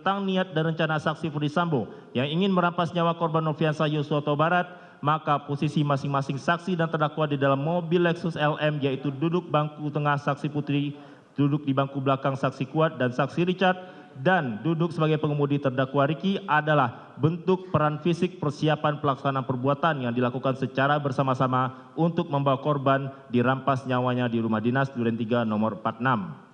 tentang niat dan rencana saksi Ferdisambo yang ingin merampas nyawa korban Nofriansah Yosua Huta Barat, maka posisi masing-masing saksi dan terdakwa di dalam mobil Lexus LM, yaitu duduk bangku tengah saksi Putri, duduk di bangku belakang saksi Kuat dan saksi Richard, dan duduk sebagai pengemudi terdakwa Ricky adalah bentuk peran fisik persiapan pelaksanaan perbuatan yang dilakukan secara bersama-sama untuk membawa korban dirampas nyawanya di rumah dinas Duren 3 nomor 46.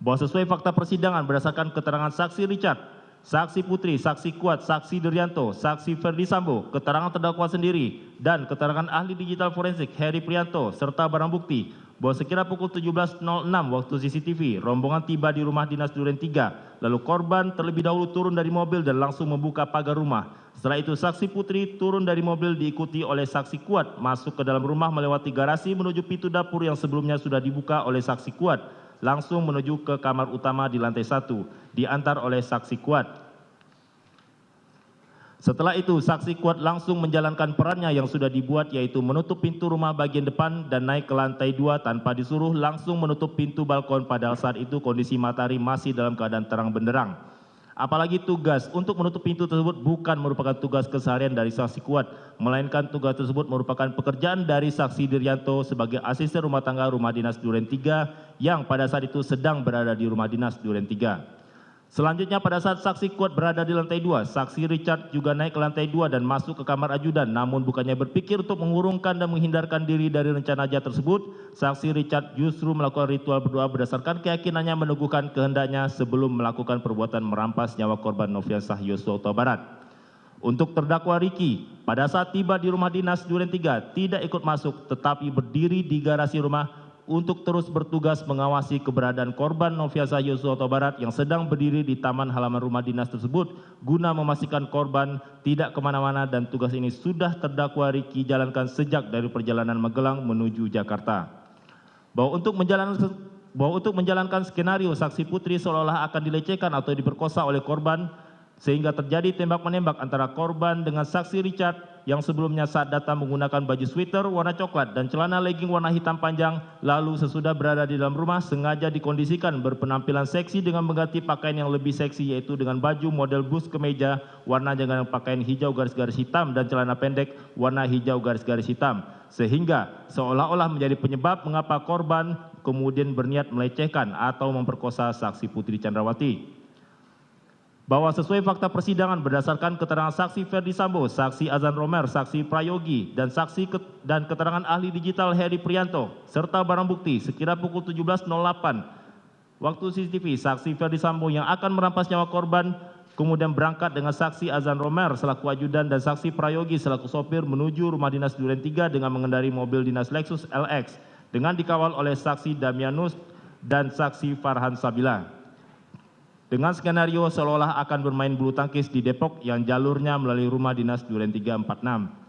Bahwa sesuai fakta persidangan berdasarkan keterangan saksi Richard, saksi Putri, saksi Kuat, saksi Diryanto, saksi Ferdisambo, keterangan terdakwa sendiri, dan keterangan ahli digital forensik Heri Prianto, serta barang bukti, bahwa sekira pukul 17.06 waktu CCTV, rombongan tiba di rumah dinas Duren 3, lalu korban terlebih dahulu turun dari mobil dan langsung membuka pagar rumah. Setelah itu saksi Putri turun dari mobil diikuti oleh saksi Kuat masuk ke dalam rumah melewati garasi menuju pintu dapur yang sebelumnya sudah dibuka oleh saksi Kuat, langsung menuju ke kamar utama di lantai 1, diantar oleh saksi Kuat. Setelah itu, saksi Kuat langsung menjalankan perannya yang sudah dibuat, yaitu menutup pintu rumah bagian depan dan naik ke lantai 2 tanpa disuruh, langsung menutup pintu balkon, padahal saat itu kondisi matahari masih dalam keadaan terang benderang. Apalagi tugas untuk menutup pintu tersebut bukan merupakan tugas keseharian dari saksi Kuat, melainkan tugas tersebut merupakan pekerjaan dari saksi Diryanto sebagai asisten rumah tangga rumah dinas Duren 3 yang pada saat itu sedang berada di rumah dinas Duren 3. Selanjutnya pada saat saksi Kuat berada di lantai 2, saksi Richard juga naik ke lantai 2 dan masuk ke kamar ajudan, namun bukannya berpikir untuk mengurungkan dan menghindarkan diri dari rencana jahat tersebut, saksi Richard justru melakukan ritual berdoa berdasarkan keyakinannya meneguhkan kehendaknya sebelum melakukan perbuatan merampas nyawa korban Nofriansah Yosua Huta Barat. Untuk terdakwa Ricky, pada saat tiba di rumah dinas Duren 3 tidak ikut masuk tetapi berdiri di garasi rumah untuk terus bertugas mengawasi keberadaan korban Nofriansah Yosua Huta Barat yang sedang berdiri di taman halaman rumah dinas tersebut guna memastikan korban tidak kemana-mana, dan tugas ini sudah terdakwa Ricky jalankan sejak dari perjalanan Magelang menuju Jakarta. Bahwa untuk menjalankan skenario saksi Putri seolah-olah akan dilecehkan atau diperkosa oleh korban sehingga terjadi tembak-menembak antara korban dengan saksi Richard yang sebelumnya saat datang menggunakan baju sweater warna coklat dan celana legging warna hitam panjang, lalu sesudah berada di dalam rumah sengaja dikondisikan berpenampilan seksi dengan mengganti pakaian yang lebih seksi, yaitu dengan baju model blus kemeja warna dengan pakaian hijau garis-garis hitam dan celana pendek warna hijau garis-garis hitam, sehingga seolah-olah menjadi penyebab mengapa korban kemudian berniat melecehkan atau memperkosa saksi Putri Chandrawati. Bahwa sesuai fakta persidangan berdasarkan keterangan saksi Ferdisambo, saksi Azan Romer, saksi Prayogi, dan dan keterangan ahli digital Heri Prianto, serta barang bukti sekira pukul 17.08 waktu CCTV, saksi Ferdisambo yang akan merampas nyawa korban kemudian berangkat dengan saksi Azan Romer selaku ajudan dan saksi Prayogi selaku sopir menuju rumah dinas Duren 3 dengan mengendarai mobil dinas Lexus LX dengan dikawal oleh saksi Damianus dan saksi Farhan Sabila. Dengan skenario seolah-olah akan bermain bulu tangkis di Depok yang jalurnya melalui rumah dinas Duren 346.